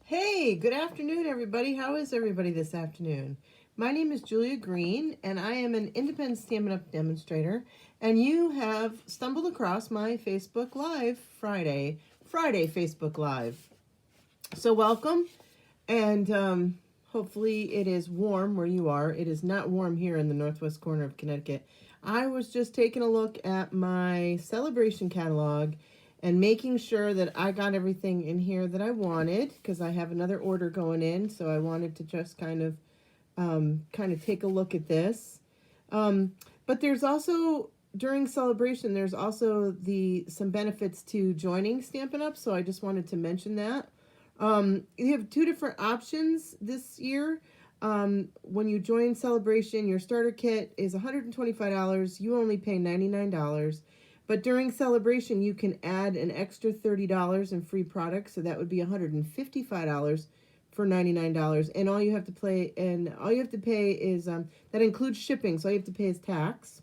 Hey, good afternoon, everybody. How is everybody this afternoon? My name is Julia Green, and I am an independent Stampin' Up! Demonstrator. And you have stumbled across my Facebook Live Friday Facebook Live. So, welcome, and hopefully, it is warm where you are. It is not warm here in the northwest corner of Connecticut. I was just taking a look at my celebration catalog and making sure that I got everything in here that I wanted because I have another order going in. So I wanted to just kind of take a look at this. But there's also during celebration, there's also some benefits to joining Stampin' Up. So I just wanted to mention that. You have two different options this year. When you join Celebration, your starter kit is $125. You only pay $99. But during Celebration, you can add an extra $30 in free products, so that would be $155 for $99. And all you have to pay is that includes shipping, so all you have to pay is tax.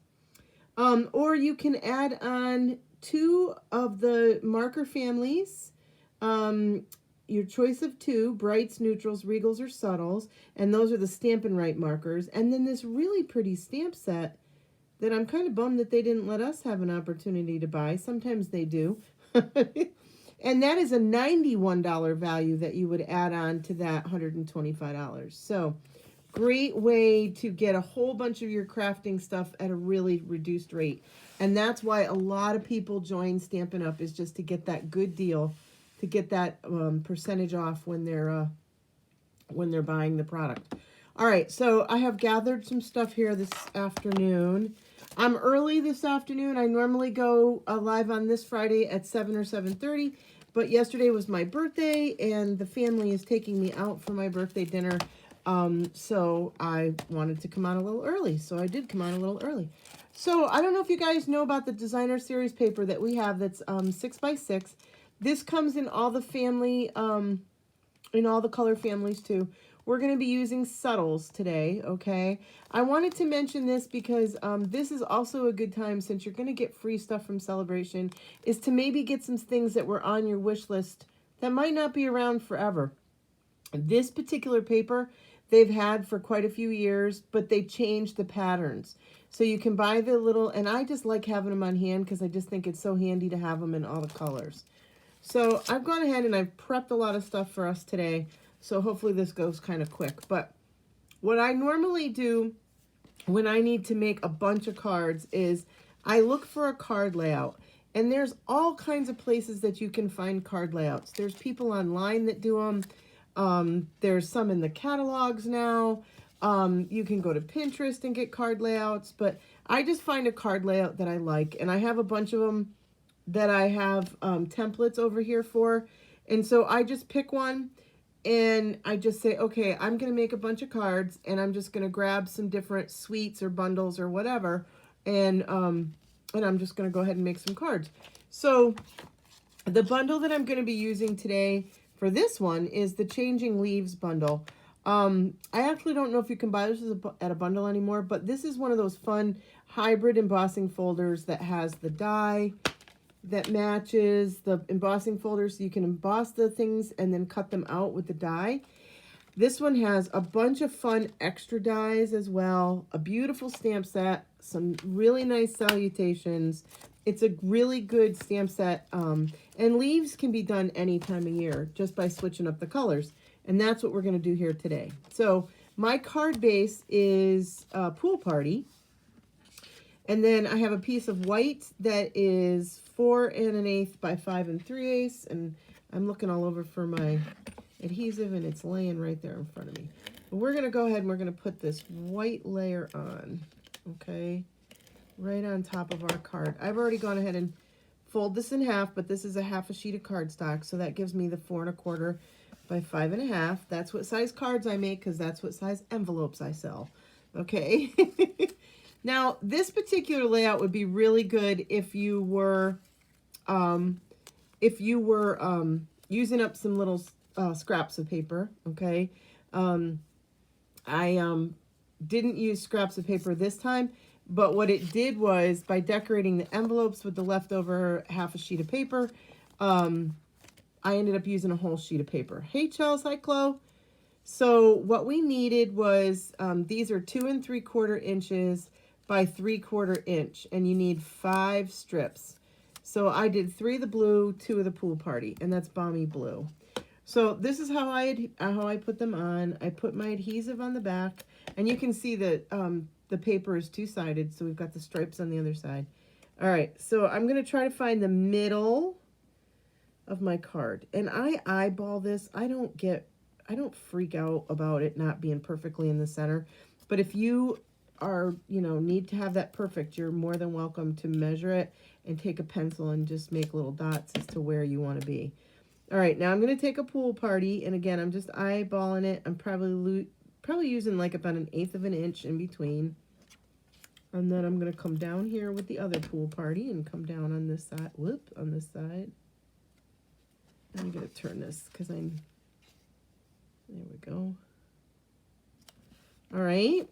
Or you can add on two of the marker families. Your choice of two, brights, neutrals, regals, or subtles, and those are the Stampin' Right markers. And then this really pretty stamp set that I'm kind of bummed that they didn't let us have an opportunity to buy. Sometimes they do. And that is a $91 value that you would add on to that $125. So great way to get a whole bunch of your crafting stuff at a really reduced rate. And that's why a lot of people join Stampin' Up! Is just to get that good deal, to get that percentage off when they're buying the product. All right, so I have gathered some stuff here this afternoon. I'm early this afternoon. I normally go live on this Friday at 7 or 7:30, but yesterday was my birthday, and the family is taking me out for my birthday dinner, so I wanted to come on a little early, so I did come on a little early. So I don't know if you guys know about the designer series paper that we have that's 6x6. This comes in all the family, in all the color families too. We're going to be using subtles today, okay? I wanted to mention this because this is also a good time, since you're going to get free stuff from Celebration, is to maybe get some things that were on your wish list that might not be around forever. This particular paper they've had for quite a few years, but they changed the patterns. So you can buy the little, and I just like having them on hand because I just think it's so handy to have them in all the colors. So I've gone ahead and I've prepped a lot of stuff for us today. So hopefully this goes kind of quick. But what I normally do when I need to make a bunch of cards is I look for a card layout. And there's all kinds of places that you can find card layouts. There's people online that do them. There's some in the catalogs now. You can go to Pinterest and get card layouts. But I just find a card layout that I like. And I have a bunch of them that I have templates over here for. And so I just pick one. And I just say, okay, I'm going to make a bunch of cards, and I'm just going to grab some different suites or bundles or whatever, and I'm just going to go ahead and make some cards. So the bundle that I'm going to be using today for this one is the Changing Leaves bundle. I actually don't know if you can buy this at a bundle anymore, but this is one of those fun hybrid embossing folders that has the die that matches the embossing folder, so you can emboss the things and then cut them out with the die. This one has a bunch of fun extra dies as well, a beautiful stamp set, some really nice salutations. It's a really good stamp set, and leaves can be done any time of year just by switching up the colors, and that's what we're going to do here today. So my card base is Pool Party. And then I have a piece of white that is 4 1/8 by 5 3/8. And I'm looking all over for my adhesive, and it's laying right there in front of me. But we're going to go ahead and we're going to put this white layer on, okay, right on top of our card. I've already gone ahead and fold this in half, but this is a half a sheet of cardstock, so that gives me the 4 1/4 by 5 1/2. That's what size cards I make, because that's what size envelopes I sell, okay? Now, this particular layout would be really good if you were using up some little scraps of paper, okay? I didn't use scraps of paper this time, but what it did was, by decorating the envelopes with the leftover half a sheet of paper, I ended up using a whole sheet of paper. Hey, Chels, hi, Chloe. So what we needed was, these are 2 3/4 inches by 3/4 inch, and you need 5 strips. So I did 3 of the blue, 2 of the pool party, and that's Balmy Blue. So this is how I put them on. I put my adhesive on the back, and you can see that the paper is two-sided, so we've got the stripes on the other side. All right, so I'm going to try to find the middle of my card, and I eyeball this. I don't freak out about it not being perfectly in the center, but if you are, need to have that perfect, you're more than welcome to measure it and take a pencil and just make little dots as to where you want to be. All right, now I'm going to take a pool party, and again, I'm just eyeballing it. I'm probably using like about 1/8 of an inch in between. And then I'm going to come down here with the other pool party and come down on this side. Whoop, on this side. I'm going to turn this because there we go. All right.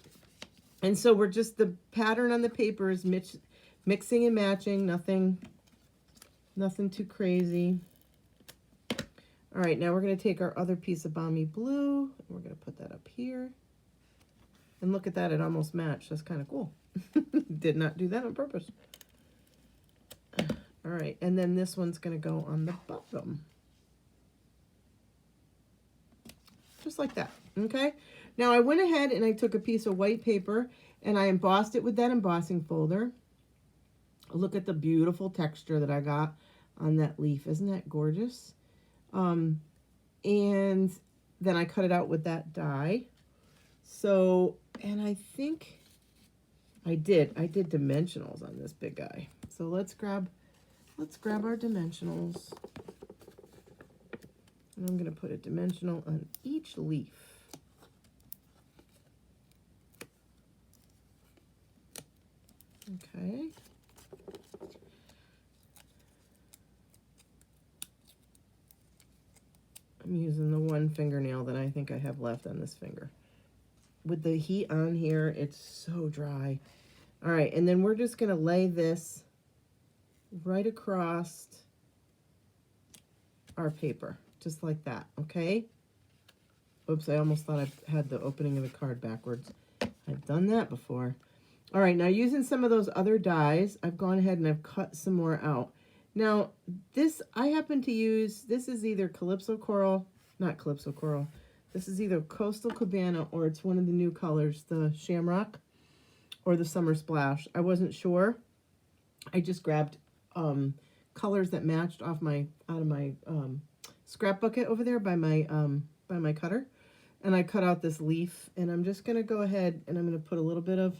And so we're just, the pattern on the paper is mixing and matching, nothing too crazy. All right, now we're going to take our other piece of Balmy Blue, and we're going to put that up here. And look at that, it almost matched. That's kind of cool. Did not do that on purpose. All right, and then this one's going to go on the bottom. Just like that, okay? Now I went ahead and I took a piece of white paper and I embossed it with that embossing folder. Look at the beautiful texture that I got on that leaf. Isn't that gorgeous? And then I cut it out with that die. So, and I think I did dimensionals on this big guy. So let's grab our dimensionals. And I'm going to put a dimensional on each leaf. Okay. I'm using the one fingernail that I think I have left on this finger. With the heat on here, it's so dry. All right, and then we're just going to lay this right across our paper, just like that, okay? Oops, I almost thought I had the opening of the card backwards. I've done that before. All right, now using some of those other dies, I've gone ahead and I've cut some more out. Now, this, I happen to use, this is either Calypso Coral, not Calypso Coral. This is either Coastal Cabana or it's one of the new colors, the Shamrock or the Summer Splash. I wasn't sure. I just grabbed colors that matched out of my scrap bucket over there by my cutter. And I cut out this leaf, and I'm just going to go ahead and I'm going to put a little bit of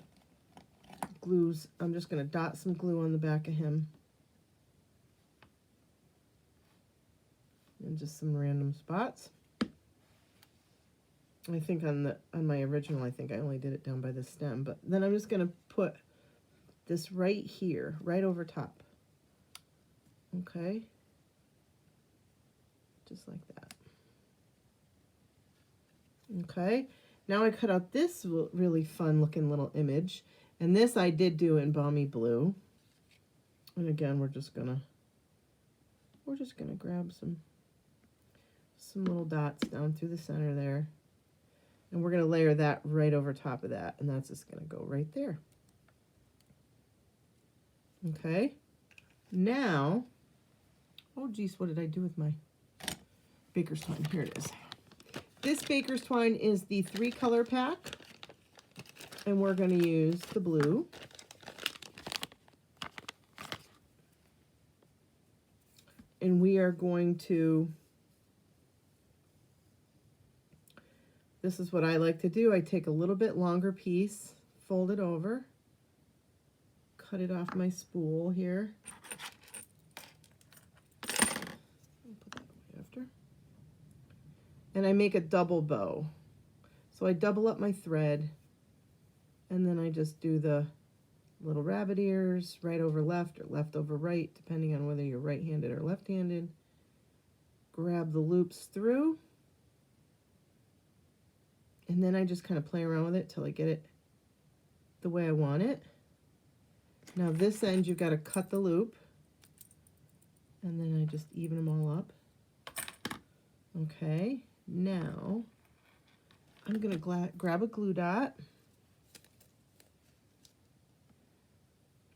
glues. I'm just going to dot some glue on the back of him. And just some random spots. I think on my original, I think I only did it down by the stem, but then I'm just going to put this right here, right over top. Okay. Just like that. Okay. Now I cut out this really fun looking little image, and this I did do in Balmy Blue. And again, we're just gonna grab some little dots down through the center there. And we're going to layer that right over top of that. And that's just going to go right there. Okay. Now, oh geez, what did I do with my Baker's Twine? Here it is. This Baker's Twine is the 3-color pack. And we're going to use the blue. And we are going to, this is what I like to do. I take a little bit longer piece, fold it over, cut it off my spool here. I'll put that away after. And I make a double bow. So I double up my thread, and then I just do the little rabbit ears, right over left or left over right, depending on whether you're right-handed or left-handed. Grab the loops through. And then I just kind of play around with it till I get it the way I want it. Now this end, you've got to cut the loop. And then I just even them all up. Okay, now I'm going to grab a glue dot.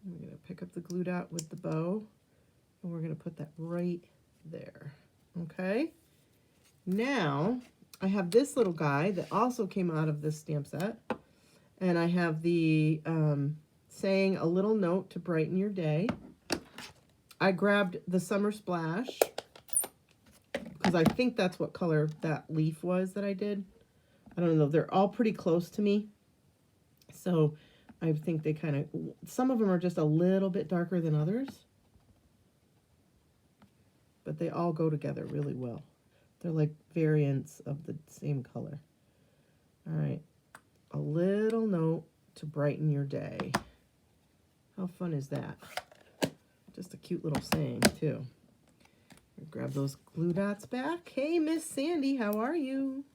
I'm going to pick up the glue dot with the bow, and we're going to put that right there. Okay, now I have this little guy that also came out of this stamp set, and I have the saying a little note to brighten your day. I grabbed the Summer Splash because I think that's what color that leaf was that I did. I don't know. They're all pretty close to me. So I think they kind of, some of them are just a little bit darker than others. But they all go together really well. They're like variants of the same color. All right. A little note to brighten your day. How fun is that? Just a cute little saying, too. Grab those glue dots back. Hey, Miss Sandy, how are you?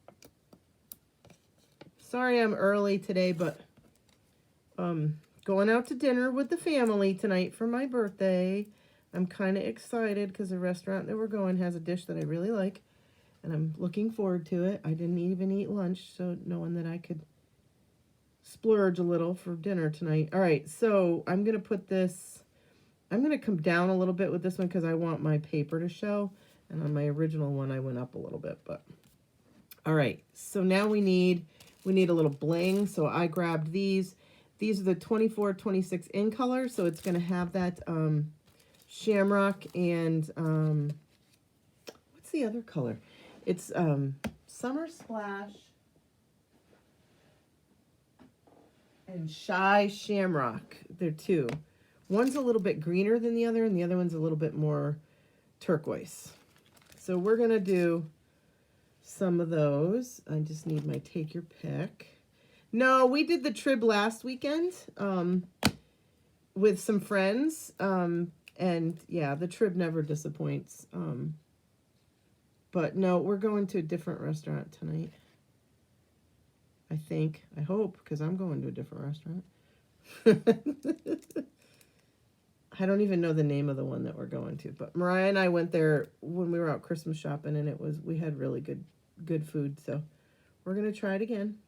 Sorry I'm early today, but going out to dinner with the family tonight for my birthday. I'm kind of excited because the restaurant that we're going has a dish that I really like, and I'm looking forward to it. I didn't even eat lunch, so knowing that I could splurge a little for dinner tonight. All right, so I'm going to put this, I'm going to come down a little bit with this one because I want my paper to show, and on my original one I went up a little bit, but all right, so now we need a little bling. So I grabbed these. These are the 24-26 in color, so it's going to have that shamrock and what's the other color? It's Summer Splash and Shy Shamrock. They're two. One's a little bit greener than the other, and the other one's a little bit more turquoise. So we're going to do some of those. I just need my take your pick. No, we did the trib last weekend with some friends. And yeah, the trib never disappoints. But no, we're going to a different restaurant tonight. I think. I hope, because I'm going to a different restaurant. I don't even know the name of the one that we're going to. But Mariah and I went there when we were out Christmas shopping, and we had really good food. So we're going to try it again.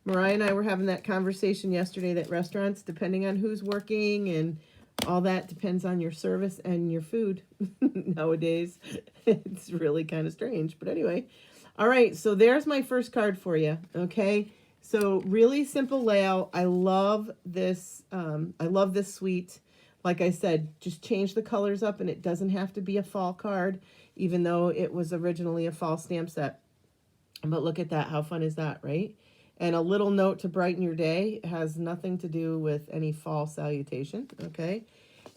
Mariah and I were having that conversation yesterday that restaurants, depending on who's working and all that, depends on your service and your food nowadays. It's really kind of strange. But anyway, all right, so there's my first card for you, okay? So really simple layout. I love this. I love this suite. Like I said, just change the colors up, and it doesn't have to be a fall card, even though it was originally a fall stamp set. But look at that. How fun is that, right? And a little note to brighten your day has nothing to do with any fall salutation, okay?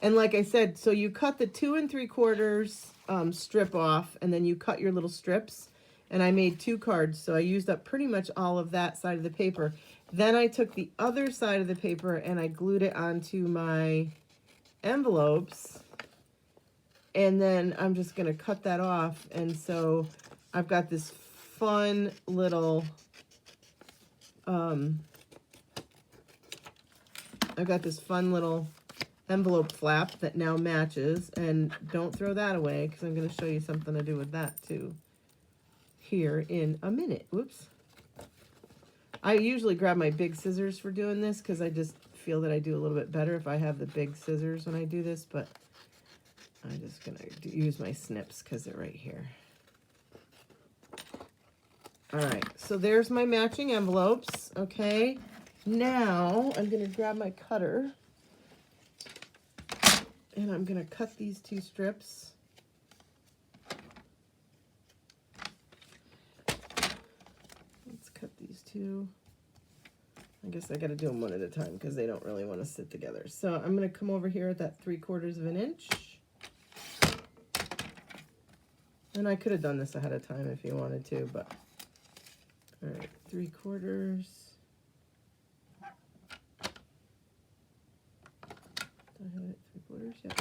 And like I said, so you cut the 2 3/4 strip off, and then you cut your little strips. And I made 2 cards, so I used up pretty much all of that side of the paper. Then I took the other side of the paper and I glued it onto my envelopes. And then I'm just going to cut that off. And so I've got this fun little... I've got this fun little envelope flap that now matches, and don't throw that away because I'm going to show you something to do with that too here in a minute. Whoops. I usually grab my big scissors for doing this because I just feel that I do a little bit better if I have the big scissors when I do this, but I'm just going to use my snips because they're right here. All right, so there's my matching envelopes, okay? Now I'm going to grab my cutter, and I'm going to cut these 2 strips. Let's cut these 2. I guess I got to do them one at a time because they don't really want to sit together. So I'm going to come over here at that 3/4 inch. And I could have done this ahead of time if you wanted to, but... All right, 3/4. Do I have it 3/4? Yeah.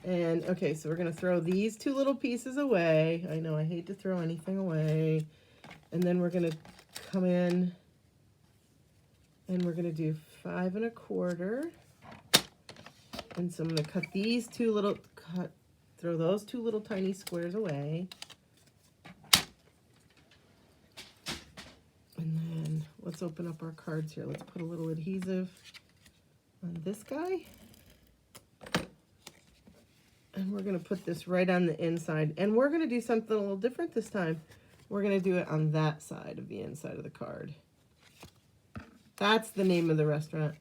And okay, so we're gonna throw these 2 little pieces away. I know I hate to throw anything away. And then we're gonna come in and we're gonna do 5 1/4. And so I'm gonna cut these 2 little throw those 2 little tiny squares away. let's open up our cards here. Let's put a little adhesive on this guy. And we're going to put this right on the inside. And we're going to do something a little different this time. We're going to do it on that side of the inside of the card. That's the name of the restaurant.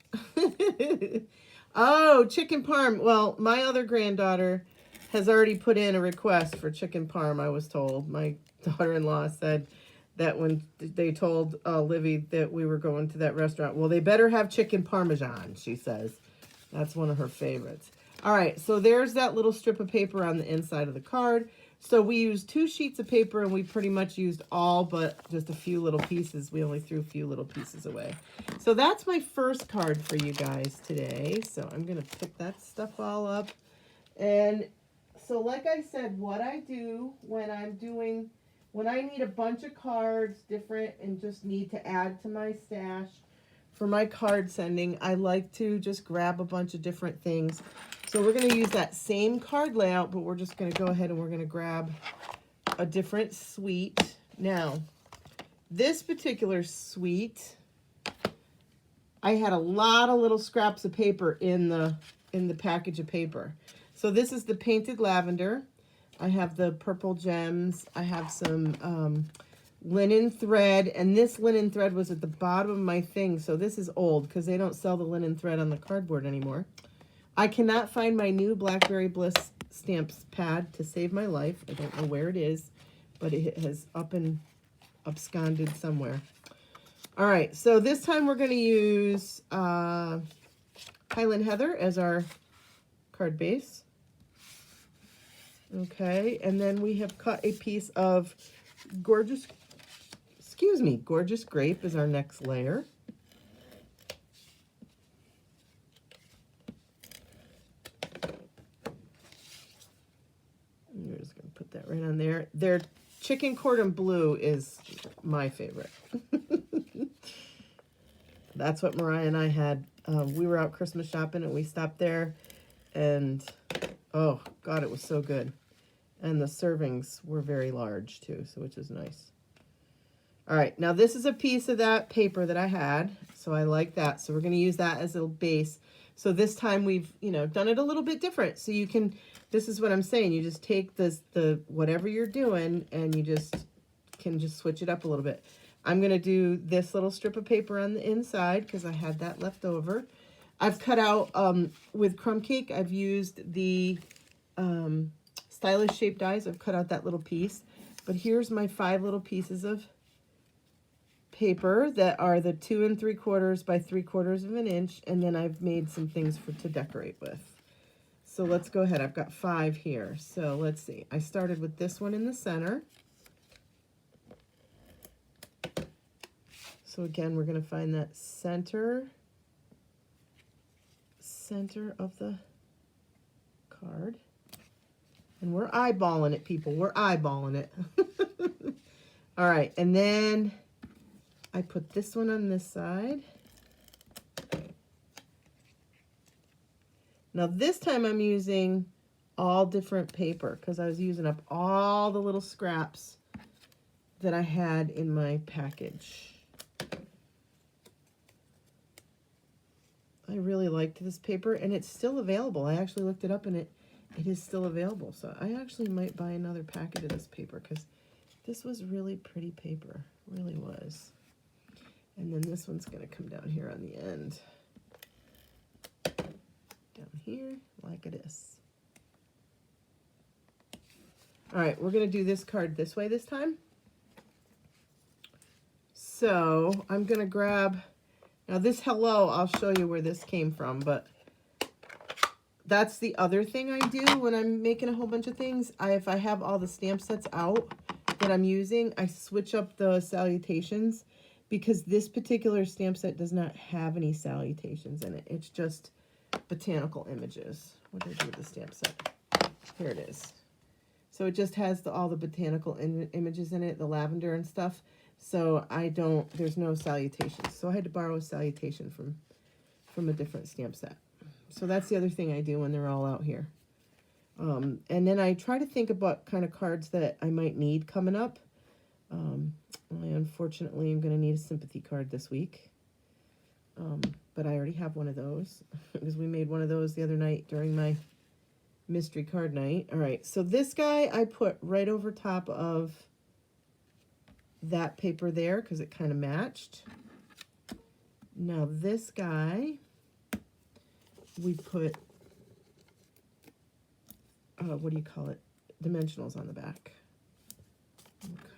Oh, chicken parm. Well, my other granddaughter has already put in a request for chicken parm, I was told. My daughter-in-law said that when they told Livy that we were going to that restaurant, well, they better have chicken parmesan, she says. That's one of her favorites. All right, so there's that little strip of paper on the inside of the card. So we used 2 sheets of paper, and we pretty much used all but just a few little pieces. We only threw a few little pieces away. So that's my first card for you guys today. So I'm going to pick that stuff all up. And so like I said, what I do when I need a bunch of cards different and just need to add to my stash for my card sending, I like to just grab a bunch of different things. So we're going to use that same card layout, but we're just going to go ahead and we're going to grab a different suite. Now, this particular suite, I had a lot of little scraps of paper in the package of paper. So this is the painted lavender. I have the purple gems. I have some linen thread, and this linen thread was at the bottom of my thing. So this is old because they don't sell the linen thread on the cardboard anymore. I cannot find my new Blackberry Bliss stamps pad to save my life. I don't know where it is, but it has up and absconded somewhere. All right, so this time we're going to use Highland Heather as our card base. Okay, and then we have cut a piece of Gorgeous Grape as our next layer. We're just going to put that right on there. Their chicken cordon bleu is my favorite. That's what Mariah and I had. We were out Christmas shopping and we stopped there, and oh God, it was so good. And the servings were very large too, so which is nice. All right, now this is a piece of that paper that I had, so I like that. So we're going to use that as a base. So this time we've, done it a little bit different. So you can, this is what I'm saying, you just take the whatever you're doing and you can switch it up a little bit. I'm going to do this little strip of paper on the inside because I had that left over. I've cut out, with crumb cake, I've used the stylish shaped dies. I've cut out that little piece. But here's my 5 little pieces of paper that are the 2 3/4 by 3/4 of an inch, and then I've made some things to decorate with. So let's go ahead. I've got 5 here. So let's see. I started with this one in the center. So again, we're going to find that center of the card. And we're eyeballing it, people. We're eyeballing it. All right, and then I put this one on this side. Now this time I'm using all different paper because I was using up all the little scraps that I had in my package. I really liked this paper, and it's still available. I actually looked it up, and it is still available. So I actually might buy another packet of this paper because this was really pretty paper. Really was. And then this one's going to come down here on the end. Down here, like it is. All right, we're going to do this card this way this time. So I'm going to grab, now this hello, I'll show you where this came from, but that's the other thing I do when I'm making a whole bunch of things. If I have all the stamp sets out that I'm using, I switch up the salutations because this particular stamp set does not have any salutations in it. It's just botanical images. What did I do with the stamp set? Here it is. So it just has all the botanical images in it, the lavender and stuff. So there's no salutations. So I had to borrow a salutation from a different stamp set. So that's the other thing I do when they're all out here. And then I try to think about kind of cards that I might need coming up. I unfortunately am going to need a sympathy card this week. But I already have one of those because we made one of those the other night during my mystery card night. All right, so this guy I put right over top of that paper there because it kind of matched. Now this guy, we put, what do you call it? Dimensionals on the back.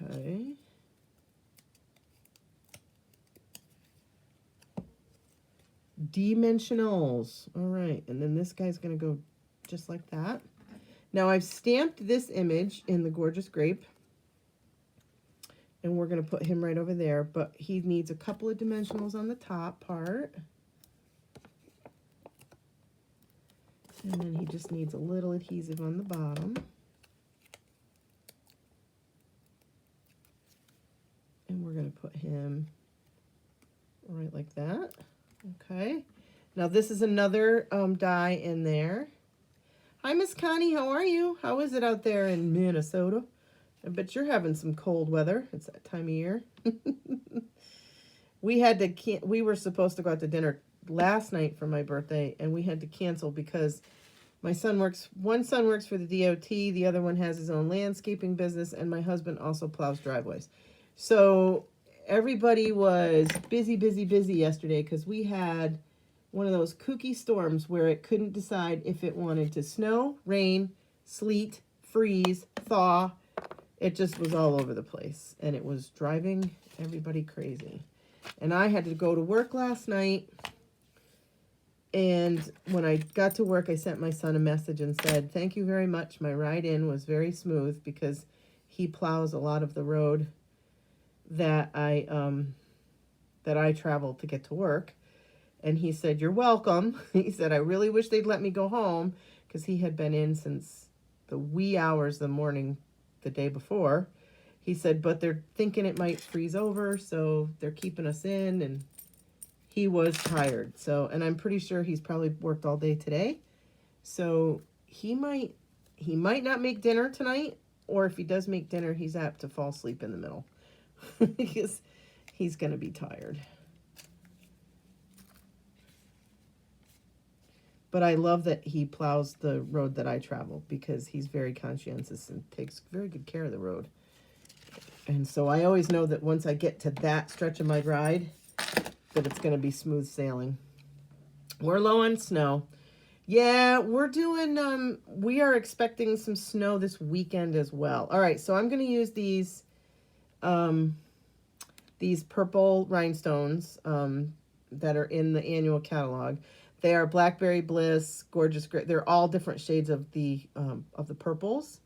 Okay. Dimensionals. All right, and then this guy's going to go just like that. Now I've stamped this image in the Gorgeous Grape, and we're going to put him right over there, but he needs a couple of dimensionals on the top part. And then he just needs a little adhesive on the bottom. And we're going to put him right like that. Okay. Now this is another die in there. Hi, Miss Connie. How are you? How is it out there in Minnesota? I bet you're having some cold weather. It's that time of year. We were supposed to go out to dinner last night for my birthday, and we had to cancel because one son works for the DOT, the other one has his own landscaping business, and my husband also plows driveways. So everybody was busy yesterday because we had one of those kooky storms where it couldn't decide if it wanted to snow, rain, sleet, freeze, thaw. It just was all over the place, and it was driving everybody crazy. And I had to go to work last night, and when I got to work, I sent my son a message and said, thank you very much. My ride in was very smooth because he plows a lot of the road that I travel to get to work. And he said, you're welcome. He said, I really wish they'd let me go home, because he had been in since the wee hours of the morning the day before. He said, but they're thinking it might freeze over, so they're keeping us in. And he was tired. So, and I'm pretty sure he's probably worked all day today. So he might not make dinner tonight, or if he does make dinner, he's apt to fall asleep in the middle because he's going to be tired. But I love that he plows the road that I travel because he's very conscientious and takes very good care of the road. And so I always know that once I get to that stretch of my ride, that it's going to be smooth sailing. We're low on snow. Yeah, we're doing, we are expecting some snow this weekend as well. All right, so I'm going to use these purple rhinestones that are in the annual catalog. They are Blackberry Bliss, Gorgeous Grape. They're all different shades of the purples.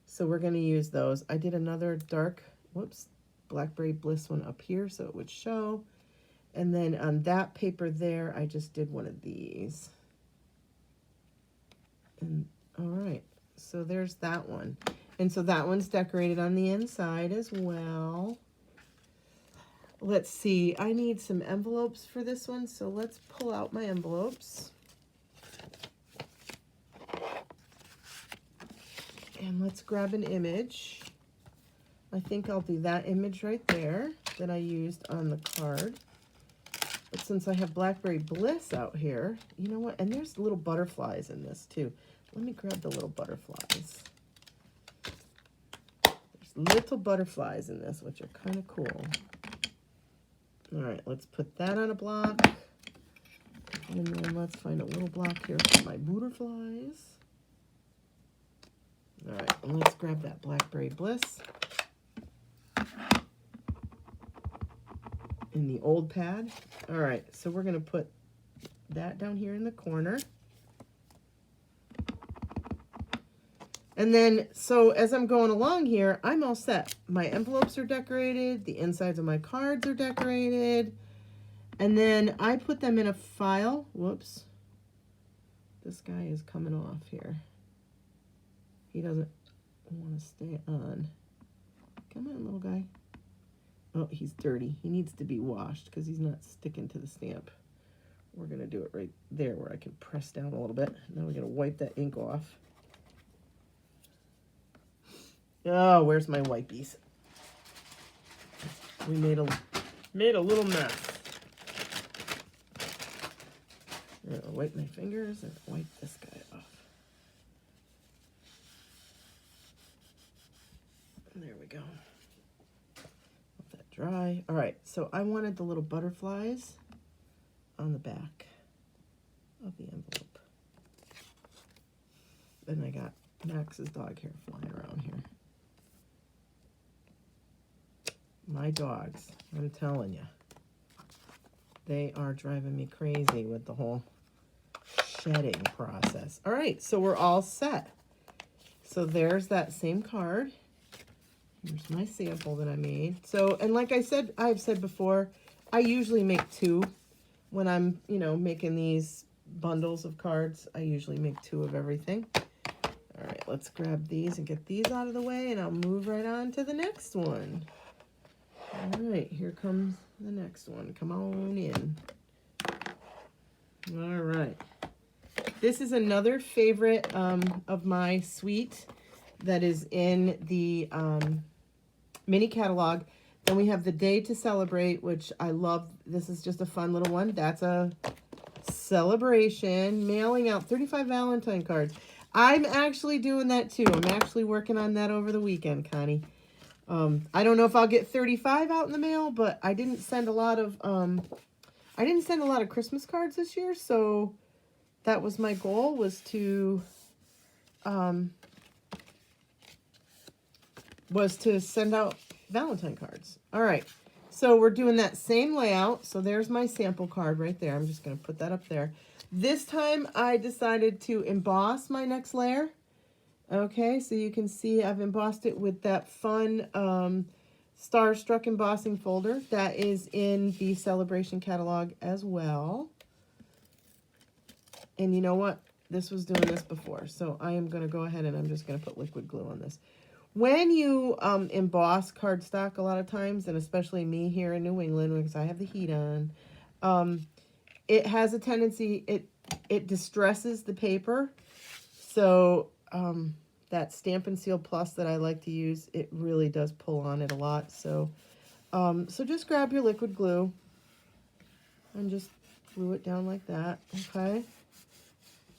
So we're going to use those. I did another dark, Blackberry Bliss one up here so it would show. And then on that paper there, I just did one of these. And all right, so there's that one. And so that one's decorated on the inside as well. Let's see, I need some envelopes for this one, so let's pull out my envelopes. And let's grab an image. I think I'll do that image right there that I used on the card. But since I have Blackberry Bliss out here, you know what? And there's little butterflies in this too. Let me grab the little butterflies. There's little butterflies in this, which are kind of cool. All right, let's put that on a block. And then let's find a little block here for my butterflies. All right, and let's grab that Blackberry Bliss. In the old pad. All right, so we're going to put that down here in the corner. And then, so as I'm going along here, I'm all set. My envelopes are decorated. The insides of my cards are decorated. And then I put them in a file. Whoops. This guy is coming off here. He doesn't want to stay on. Come on, little guy. Oh, he's dirty. He needs to be washed because he's not sticking to the stamp. We're going to do it right there where I can press down a little bit. Now we're going to wipe that ink off. Oh, where's my wipies? We made a little mess. I'll wipe my fingers and wipe this guy off. There we go. Let that dry. All right, so I wanted the little butterflies on the back of the envelope. And I got Max's dog hair flying around here. My dogs, I'm telling you, they are driving me crazy with the whole shedding process. All right, so we're all set. So there's that same card. Here's my sample that I made. So, and like I've said before, I usually make 2 when I'm, making these bundles of cards. I usually make 2 of everything. All right, let's grab these and get these out of the way, and I'll move right on to the next one. All right, here comes the next one. Come on in. All right. This is another favorite of my suite that is in the mini catalog. Then we have the Day to Celebrate, which I love. This is just a fun little one. That's a celebration, mailing out 35 Valentine cards. I'm actually doing that too. I'm actually working on that over the weekend, Connie. I don't know if I'll get 35 out in the mail, but I didn't send a lot of Christmas cards this year, so that was my goal, was to send out Valentine cards. All right, so we're doing that same layout. So there's my sample card right there. I'm just going to put that up there. This time I decided to emboss my next layer. Okay, so you can see I've embossed it with that fun Starstruck embossing folder that is in the Celebration catalog as well. And you know what? This was doing this before, so I am going to go ahead and I'm just going to put liquid glue on this. When you emboss cardstock a lot of times, and especially me here in New England because I have the heat on, it has a tendency, it distresses the paper. So that Stampin' Seal Plus that I like to use, it really does pull on it a lot. So, so just grab your liquid glue and just glue it down like that, okay?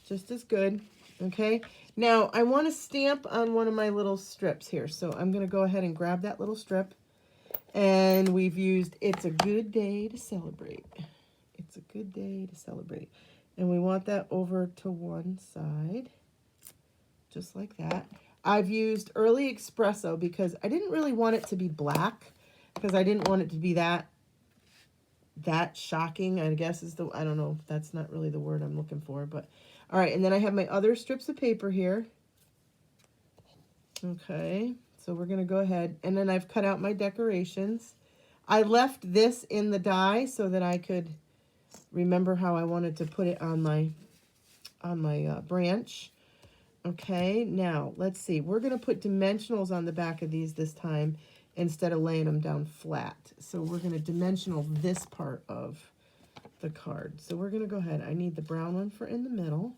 Just as good, okay? Now, I want to stamp on one of my little strips here, so I'm going to go ahead and grab that little strip. And we've used It's a Good Day to Celebrate. It's a good day to celebrate. And we want that over to one side, just like that. I've used Early Espresso because I didn't really want it to be black, because I didn't want it to be that shocking, I guess is the, I don't know, that's not really the word I'm looking for, but all right. And then I have my other strips of paper here. Okay, so we're going to go ahead, and then I've cut out my decorations. I left this in the die so that I could remember how I wanted to put it on my branch. Okay, now let's see. We're going to put dimensionals on the back of these this time instead of laying them down flat. So we're going to dimensional this part of the card. So we're going to go ahead. I need the brown one for in the middle.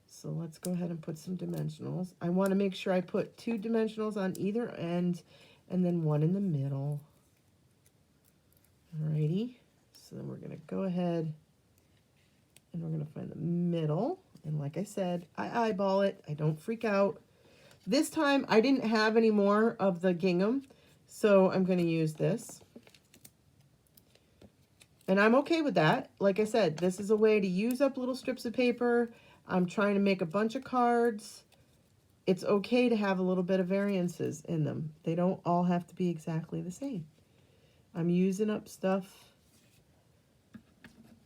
So let's go ahead and put some dimensionals. I want to make sure I put 2 dimensionals on either end and then 1 in the middle. Alrighty. So then we're going to go ahead and we're going to find the middle. And like I said, I eyeball it. I don't freak out. This time I didn't have any more of the gingham, so I'm going to use this. And I'm okay with that. Like I said, this is a way to use up little strips of paper. I'm trying to make a bunch of cards. It's okay to have a little bit of variances in them. They don't all have to be exactly the same. I'm using up stuff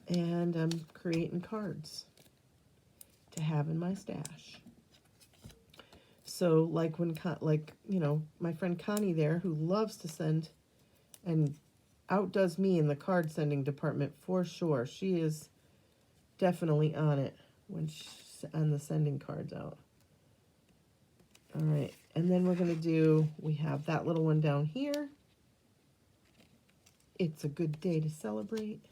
and I'm creating cards to have in my stash. So like my friend Connie there, who loves to send and outdoes me in the card sending department for sure. She is definitely on it when she's on the sending cards out. All right, and then we're going to we have that little one down here. It's a good day to celebrate.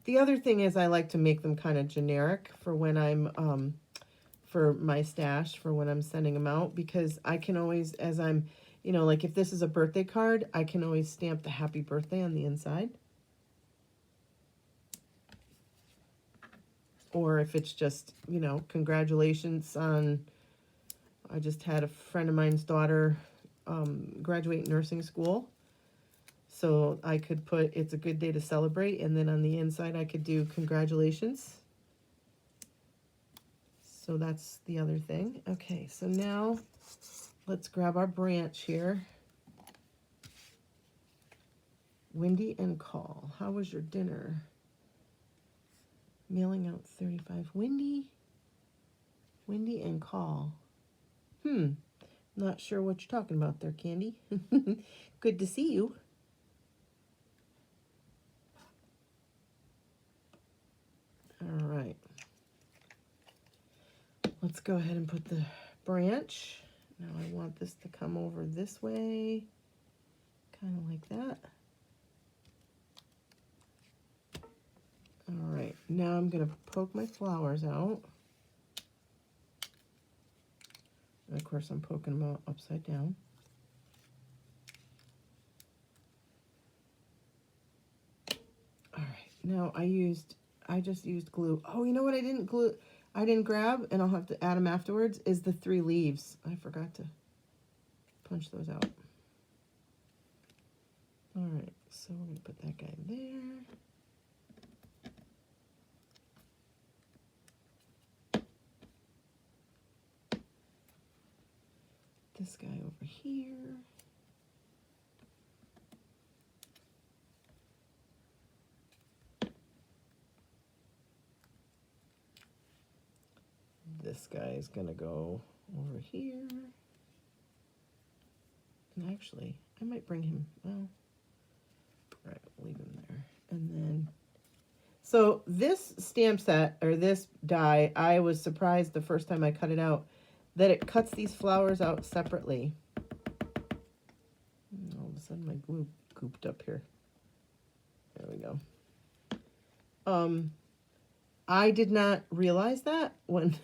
The other thing is I like to make them kind of generic for when I'm, for my stash, for when I'm sending them out, because I can always, as I'm, You know, like if this is a birthday card, I can always stamp the happy birthday on the inside. Or if it's just, you know, congratulations on, I just had a friend of mine's daughter graduate nursing school. So I could put, it's a good day to celebrate, and then on the inside I could do congratulations. So that's the other thing. Okay, so now let's grab our branch here. Wendy and Call, how was your dinner? Mailing out 35. Wendy and Call. Not sure what you're talking about there, Candy. Good to see you. All right. Let's go ahead and put the branch. Now I want this to come over this way, kind of like that. All right, now I'm going to poke my flowers out. And of course, I'm poking them out upside down. All right, now I just used glue. Oh, you know what I didn't grab, and I'll have to add them afterwards, is the 3 leaves. I forgot to punch those out. All right, so we're going to put that guy there. This guy over here. This guy is going to go over here. And actually, I might bring him, well, all right, we'll leave him there. And then, so this stamp set, or this die, I was surprised the first time I cut it out that it cuts these flowers out separately. All of a sudden my glue gooped up here. There we go. I did not realize that when,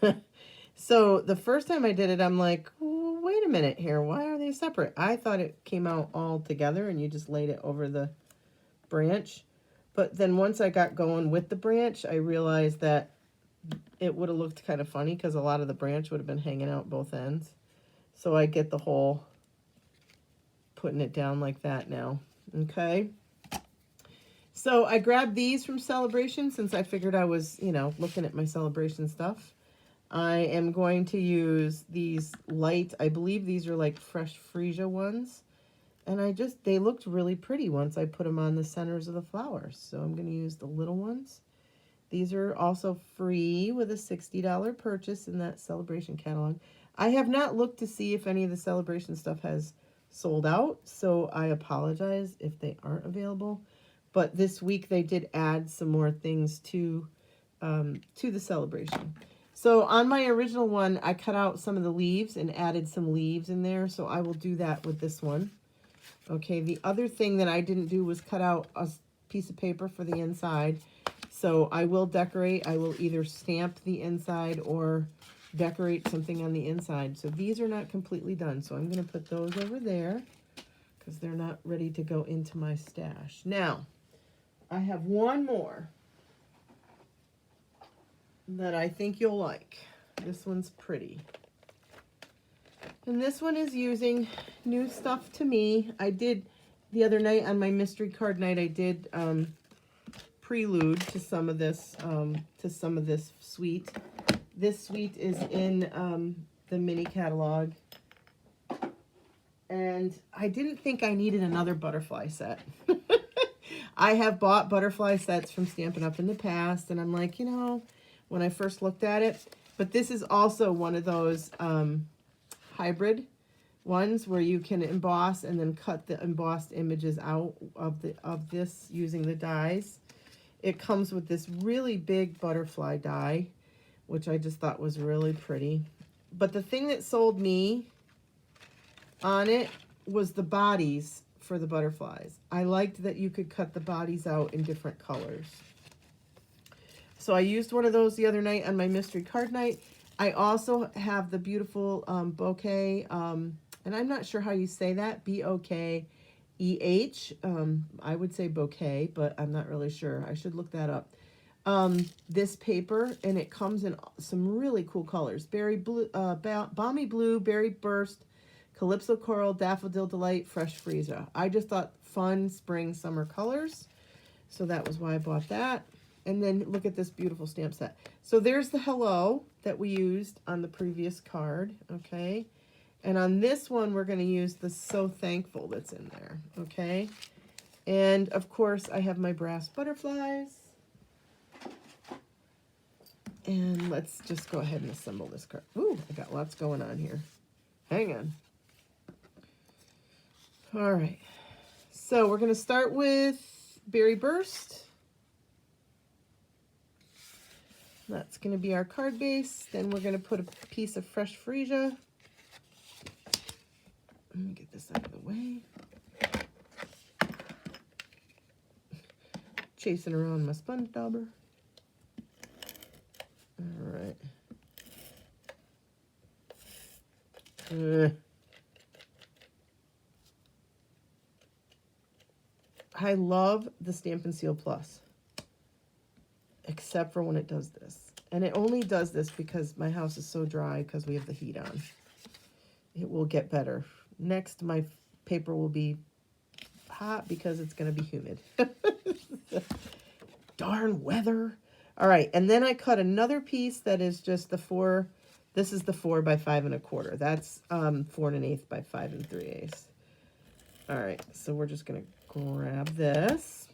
so the first time I did it, I'm like, oh, wait a minute here. Why are they separate? I thought it came out all together and you just laid it over the branch. But then once I got going with the branch, I realized that it would have looked kind of funny because a lot of the branch would have been hanging out both ends. So I get the whole putting it down like that now. Okay. So I grabbed these from Celebration since I figured I was, you know, looking at my Celebration stuff. I am going to use these light, I believe these are like Fresh Freesia ones. And they looked really pretty once I put them on the centers of the flowers. So I'm going to use the little ones. These are also free with a $60 purchase in that Celebration catalog. I have not looked to see if any of the Celebration stuff has sold out, so I apologize if they aren't available. But this week they did add some more things to the Celebration. So on my original one, I cut out some of the leaves and added some leaves in there, so I will do that with this one. Okay, the other thing that I didn't do was cut out a piece of paper for the inside. So I will decorate. I will either stamp the inside or decorate something on the inside. So these are not completely done. So I'm going to put those over there because they're not ready to go into my stash. Now, I have one more that I think you'll like. This one's pretty. And this one is using new stuff to me. I did, the other night on my mystery card night, I did prelude to some of this suite. This suite is in the mini catalog. And I didn't think I needed another butterfly set. I have bought butterfly sets from Stampin' Up! In the past, and I'm like, you know, when I first looked at it. But this is also one of those hybrid ones where you can emboss and then cut the embossed images out of this using the dies. It comes with this really big butterfly die, which I just thought was really pretty. But the thing that sold me on it was the bodies for the butterflies. I liked that you could cut the bodies out in different colors. So I used one of those the other night on my mystery card night. I also have the beautiful bouquet And I'm not sure how you say that, B-O-K-E-H. I would say bouquet, but I'm not really sure. I should look that up. This paper, and it comes in some really cool colors. Berry blue, balmy blue, berry burst, calypso coral, daffodil delight, fresh freesia. I just thought fun spring summer colors, so that was why I bought that. And then look at this beautiful stamp set. So there's the hello that we used on the previous card, okay? And on this one, we're going to use the So Thankful that's in there, okay? And of course, I have my brass butterflies. And let's just go ahead and assemble this card. Ooh, I got lots going on here. Hang on. All right. So we're going to start with Berry Burst. That's going to be our card base. Then we're going to put a piece of fresh freesia. Let me get this out of the way. Chasing around my sponge dauber. All right. I love the Stampin' Seal Plus, except for when it does this. And it only does this because my house is so dry because we have the heat on. It will get better. Next, my paper will be hot because it's going to be humid. Darn weather. All right, and then I cut another piece that is just the 4. This is the 4 by 5 1/4. That's 4 1/8 by 5 3/8. All right, so we're just gonna grab this,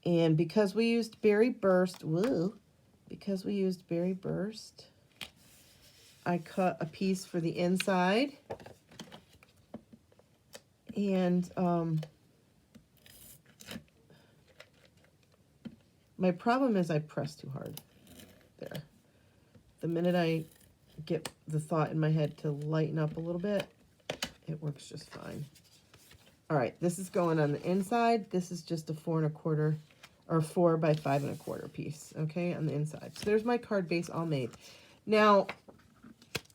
and because we used Berry Burst, I cut a piece for the inside, and my problem is I press too hard. There. The minute I get the thought in my head to lighten up a little bit, it works just fine. All right, this is going on the inside. This is just a 4 1/4 or 4 by 5 1/4 piece, okay, on the inside. So there's my card base all made. Now,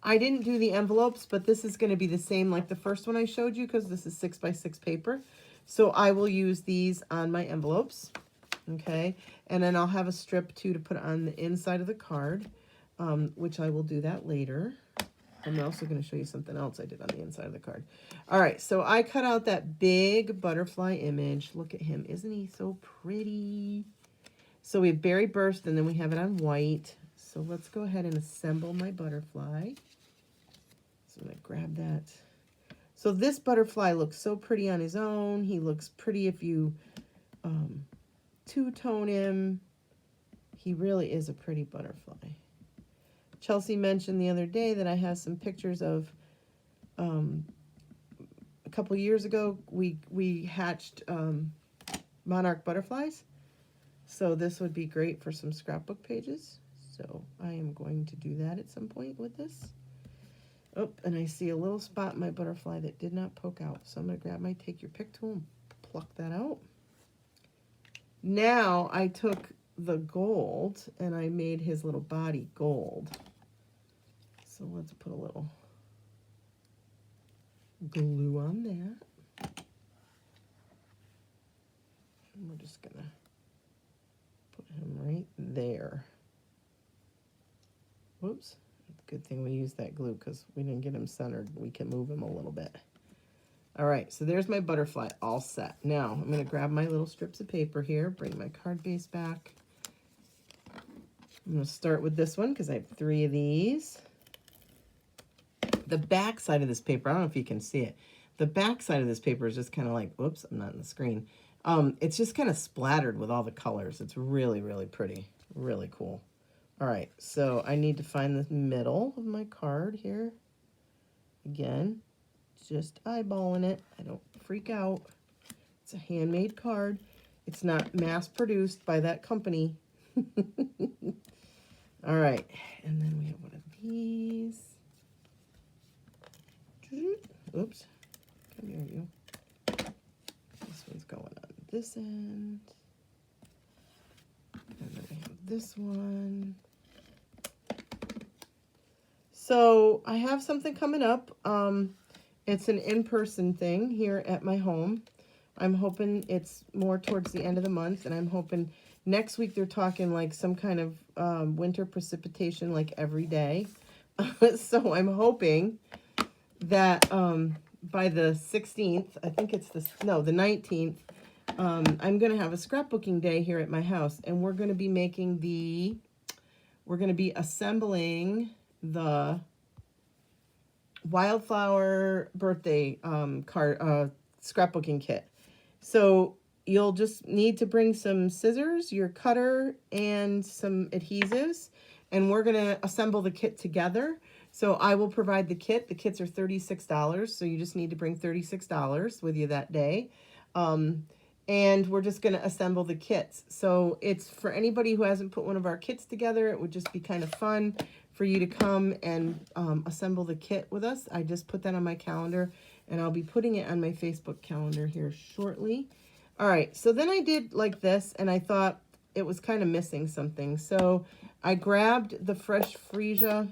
I didn't do the envelopes, but this is going to be the same like the first one I showed you because this is 6 by 6 paper. So I will use these on my envelopes, okay? And then I'll have a strip too to put on the inside of the card, which I will do that later. I'm also going to show you something else I did on the inside of the card. All right, so I cut out that big butterfly image. Look at him. Isn't he so pretty? So we have Berry Burst, and then we have it on white. So let's go ahead and assemble my butterfly. So I'm going to grab that. So this butterfly looks so pretty on his own. He looks pretty if you two-tone him. He really is a pretty butterfly. Chelsea mentioned the other day that I have some pictures of a couple years ago we hatched monarch butterflies. So this would be great for some scrapbook pages. So I am going to do that at some point with this. Oh, and I see a little spot in my butterfly that did not poke out. So I'm going to grab my take your pick tool and pluck that out. Now I took the gold and I made his little body gold. So let's put a little glue on that. And we're just going to put him right there. Whoops. Good thing we used that glue because we didn't get him centered. We can move him a little bit. All right, so there's my butterfly all set. Now I'm going to grab my little strips of paper here, bring my card base back. I'm going to start with this one because I have 3 of these. The back side of this paper, I don't know if you can see it. The back side of this paper is just kind of like, whoops, I'm not on the screen. It's just kind of splattered with all the colors. It's really, really pretty. Really cool. All right, so I need to find the middle of my card here. Again, just eyeballing it. I don't freak out. It's a handmade card. It's not mass-produced by that company. All right, and then we have one of these. Oops. Come here, you. This one's going on this end. And then we have this one. So I have something coming up. It's an in-person thing here at my home. I'm hoping it's more towards the end of the month, and I'm hoping next week they're talking like some kind of winter precipitation like every day. So I'm hoping that by the 16th, I think it's the 19th, I'm going to have a scrapbooking day here at my house, and we're going to be assembling the Wildflower birthday card scrapbooking kit. So you'll just need to bring some scissors, your cutter, and some adhesives, and we're gonna assemble the kit together. So I will provide the kit. The kits are $36, so you just need to bring $36 with you that day. And we're just going to assemble the kits. So it's for anybody who hasn't put one of our kits together. It would just be kind of fun for you to come and assemble the kit with us. I just put that on my calendar, and I'll be putting it on my Facebook calendar here shortly. All right, so then I did like this, and I thought it was kind of missing something. So I grabbed the Fresh Freesia,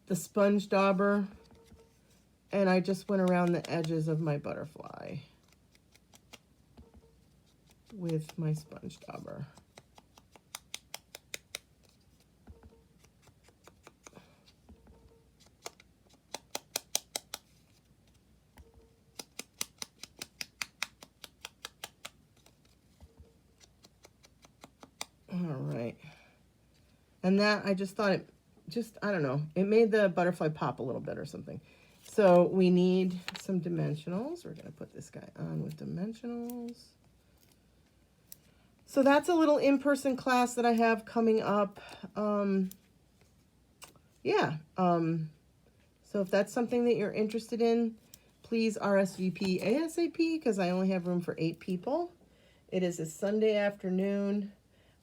the sponge dauber, and I just went around the edges of my butterfly with my sponge dauber. All right. And that, I just thought I don't know, it made the butterfly pop a little bit or something. So we need some dimensionals. We're going to put this guy on with dimensionals. So that's a little in-person class that I have coming up. So if that's something that you're interested in, please RSVP ASAP, because I only have room for 8 people. It is a Sunday afternoon.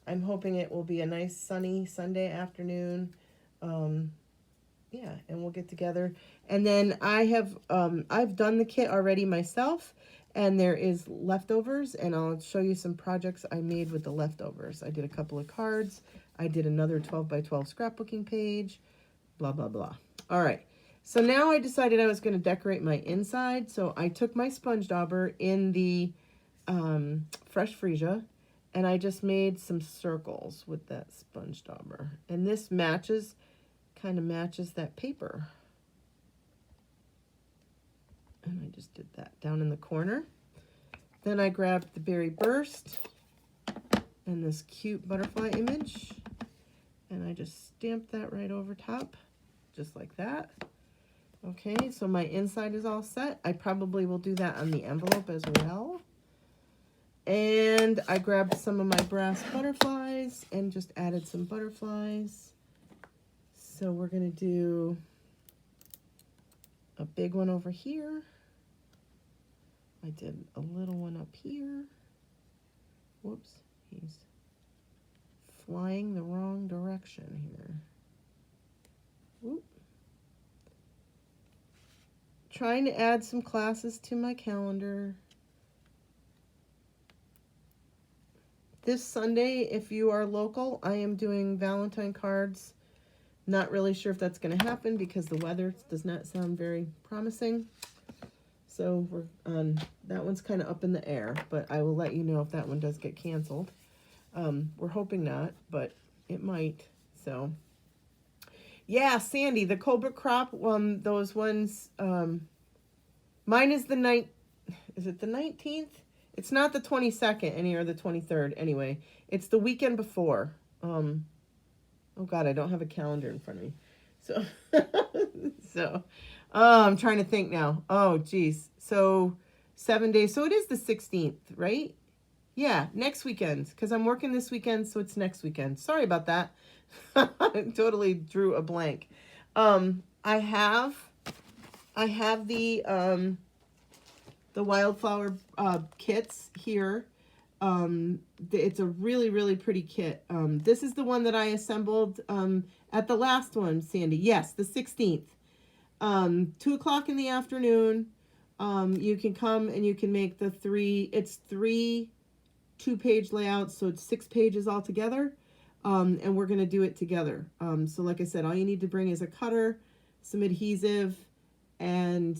I'm hoping it will be a nice sunny Sunday afternoon. And we'll get together. And then I've done the kit already myself, and there is leftovers, and I'll show you some projects I made with the leftovers. I did a couple of cards. I did another 12 by 12 scrapbooking page, blah, blah, blah. All right. So now I decided I was going to decorate my inside. So I took my sponge dauber in the Fresh Freesia, and I just made some circles with that sponge dauber. And this kind of matches that paper. And I just did that down in the corner. Then I grabbed the Berry Burst and this cute butterfly image, and I just stamped that right over top, just like that. Okay, so my inside is all set. I probably will do that on the envelope as well. And I grabbed some of my brass butterflies and just added some butterflies. So we're going to do a big one over here. I did a little one up here. Whoops, he's flying the wrong direction here. Whoop. Trying to add some classes to my calendar. This Sunday, if you are local, I am doing Valentine cards. Not really sure if that's going to happen because the weather does not sound very promising. So that one's kind of up in the air, but I will let you know if that one does get canceled. We're hoping not, but it might. So yeah, Sandy, the Colbert crop, those ones, mine is is it the 19th? It's not the 22nd or the 23rd anyway. It's the weekend before. Oh God, I don't have a calendar in front of me. So, I'm trying to think now. Oh, geez. So 7 days. So it is the 16th, right? Yeah, next weekend, because I'm working this weekend, so it's next weekend. Sorry about that. I totally drew a blank. I have the Wildflower kits here. It's a really, really pretty kit. This is the one that I assembled at the last one, Sandy. Yes, the 16th. 2 o'clock in the afternoon. You can come and you can make it's 3 2-page layouts, so it's 6 pages altogether. and we're going to do it together. So like I said, all you need to bring is a cutter, some adhesive, and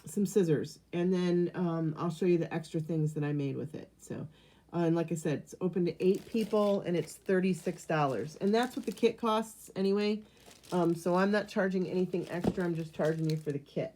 some scissors. And then I'll show you the extra things that I made with it. So, and like I said, it's open to 8 people, and it's $36. And that's what the kit costs anyway. So I'm not charging anything extra. I'm just charging you for the kit.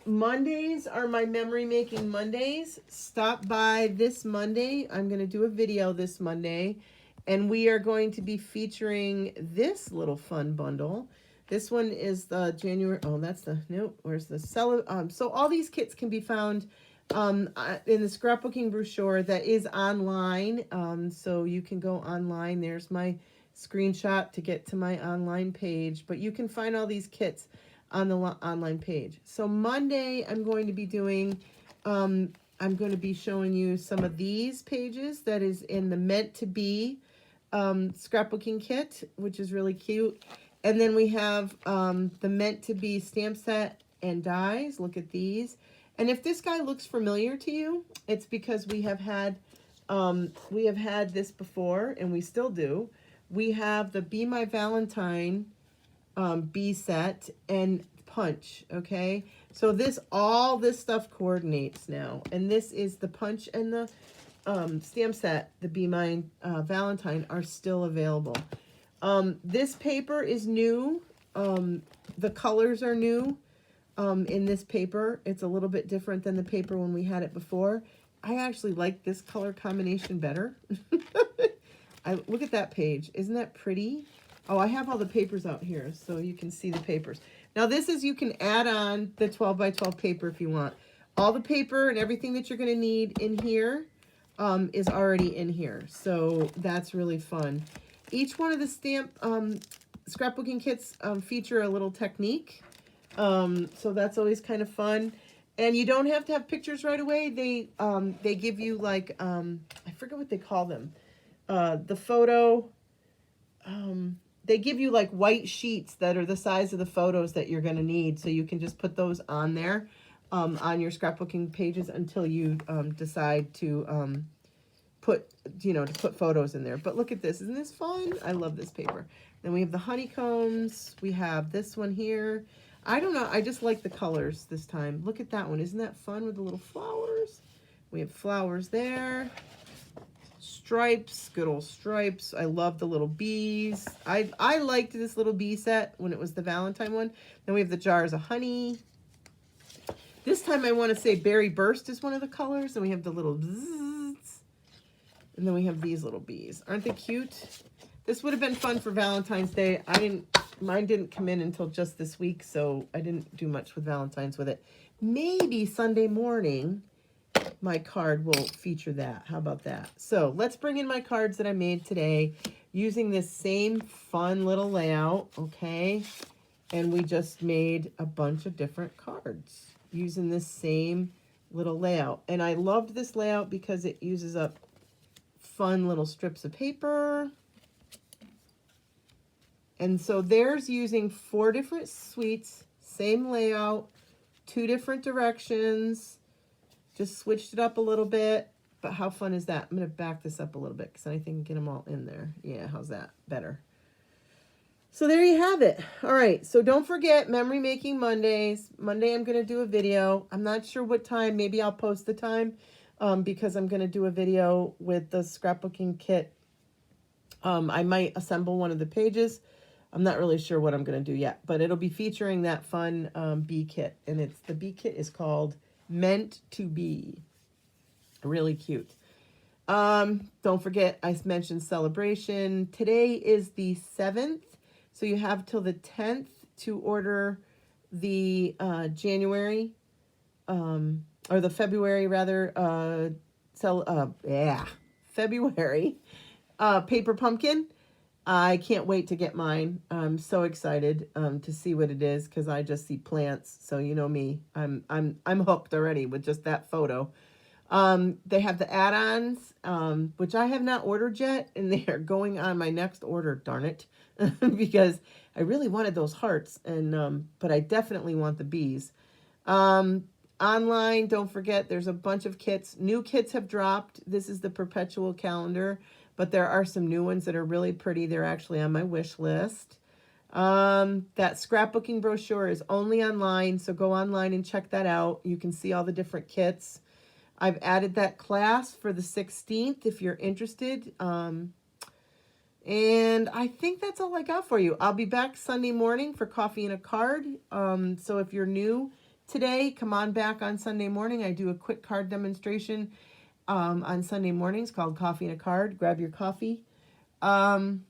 Mondays are my memory making Mondays. Stop by this Monday. I'm going to do a video this Monday, and we are going to be featuring this little fun bundle. This one is the January. Oh, that's the, nope. Where's the seller? So all these kits can be found in the scrapbooking brochure that is online. So you can go online. There's my screenshot to get to my online page, but you can find all these kits on the online page. So Monday, I'm going to be doing, I'm going to be showing you some of these pages that is in the Meant to Be scrapbooking kit, which is really cute. And then we have the Meant to Be stamp set and dies. Look at these. And if this guy looks familiar to you, it's because we have had this before, and we still do. We have the Be My Valentine B set and punch. Okay, so all this stuff coordinates now, and this is the punch and the stamp set. The Be My Valentine are still available. This paper is new. The colors are new in this paper. It's a little bit different than the paper when we had it before. I actually like this color combination better. Look at that page. Isn't that pretty? Oh, I have all the papers out here so you can see the papers. Now this is, you can add on the 12 by 12 paper if you want. All the paper and everything that you're going to need in here is already in here. So that's really fun. Each one of the stamp scrapbooking kits feature a little technique. So that's always kind of fun. And you don't have to have pictures right away. They give you like, I forget what they call them. The photo, they give you like white sheets that are the size of the photos that you're going to need. So you can just put those on there on your scrapbooking pages until you decide to put photos in there. But look at this. Isn't this fun? I love this paper. Then we have the honeycombs. We have this one here. I don't know. I just like the colors this time. Look at that one. Isn't that fun with the little flowers? We have flowers there. Stripes, good old stripes. I love the little bees. I liked this little bee set when it was the Valentine one. Then we have the jars of honey. This time I want to say Berry Burst is one of the colors. And we have the little bzzz. And then we have these little bees. Aren't they cute? This would have been fun for Valentine's Day. Mine didn't come in until just this week, so I didn't do much with Valentine's with it. Maybe Sunday morning my card will feature that. How about that? So let's bring in my cards that I made today using this same fun little layout, okay? And we just made a bunch of different cards using this same little layout. And I loved this layout because it uses up fun little strips of paper. And so there's using 4 different suites, same layout, 2 different directions. Just switched it up a little bit, but how fun is that? I'm going to back this up a little bit because I think I can get them all in there. Yeah, how's that? Better. So there you have it. All right, so don't forget Memory Making Mondays. Monday I'm going to do a video. I'm not sure what time. Maybe I'll post the time because I'm going to do a video with the scrapbooking kit. I might assemble one of the pages. I'm not really sure what I'm going to do yet, but it'll be featuring that fun bee kit. And the bee kit is called Meant to Be. Really cute. Don't forget, I mentioned celebration. Today is the 7th, so you have till the 10th to order the January, or the February rather, February paper pumpkin. I can't wait to get mine. I'm so excited to see what it is because I just see plants. So you know me, I'm hooked already with just that photo. They have the add-ons, which I have not ordered yet, and they are going on my next order. Darn it, because I really wanted those hearts, and but I definitely want the bees. Online, don't forget, there's a bunch of kits. New kits have dropped. This is the perpetual calendar. but there are some new ones that are really pretty. They're actually on my wish list. That scrapbooking brochure is only online, so go online and check that out. You can see all the different kits. I've added that class for the 16th if you're interested. And I think that's all I got for you. I'll be back Sunday morning for Coffee and a Card. So if you're new today, come on back on Sunday morning. I do a quick card demonstration on Sunday mornings called Coffee and a Card. Grab your coffee. And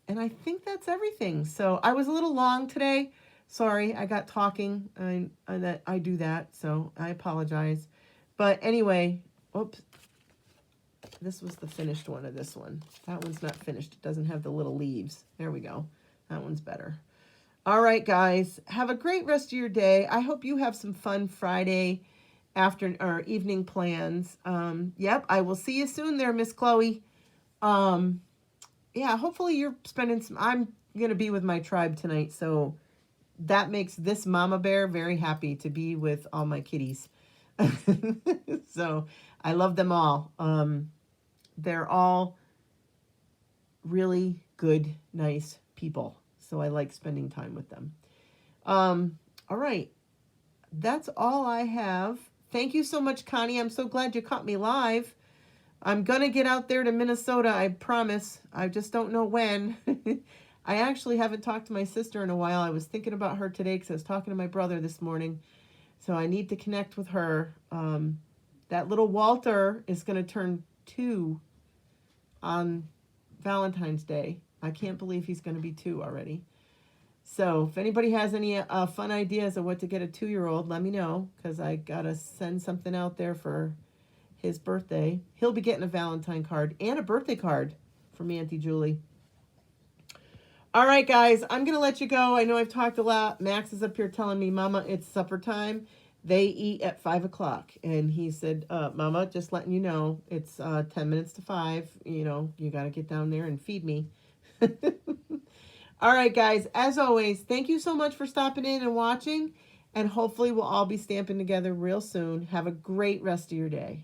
I think that's everything. So I was a little long today. Sorry, I got talking. I do that, so I apologize. But anyway, oops. This was the finished one of this one. That one's not finished. It doesn't have the little leaves. There we go. That one's better. All right, guys. Have a great rest of your day. I hope you have some fun Friday afternoon or evening plans. Yep, I will see you soon there, Miss Chloe. Yeah, hopefully you're spending some... I'm going to be with my tribe tonight, so that makes this mama bear very happy to be with all my kitties. So I love them all. They're all really good, nice people. So I like spending time with them. All right. That's all I have. Thank you so much, Connie. I'm so glad you caught me live. I'm going to get out there to Minnesota, I promise. I just don't know when. I actually haven't talked to my sister in a while. I was thinking about her today because I was talking to my brother this morning. So I need to connect with her. That little Walter is going to turn 2 on Valentine's Day. I can't believe he's going to be 2 already. So if anybody has any fun ideas of what to get a 2-year-old, let me know, because I got to send something out there for his birthday. He'll be getting a Valentine card and a birthday card from Auntie Julie. All right, guys, I'm going to let you go. I know I've talked a lot. Max is up here telling me, Mama, it's supper time. They eat at 5 o'clock. And he said, Mama, just letting you know, it's 10 minutes to 5. You know, you got to get down there and feed me. All right, guys, as always, thank you so much for stopping in and watching. And hopefully we'll all be stamping together real soon. Have a great rest of your day.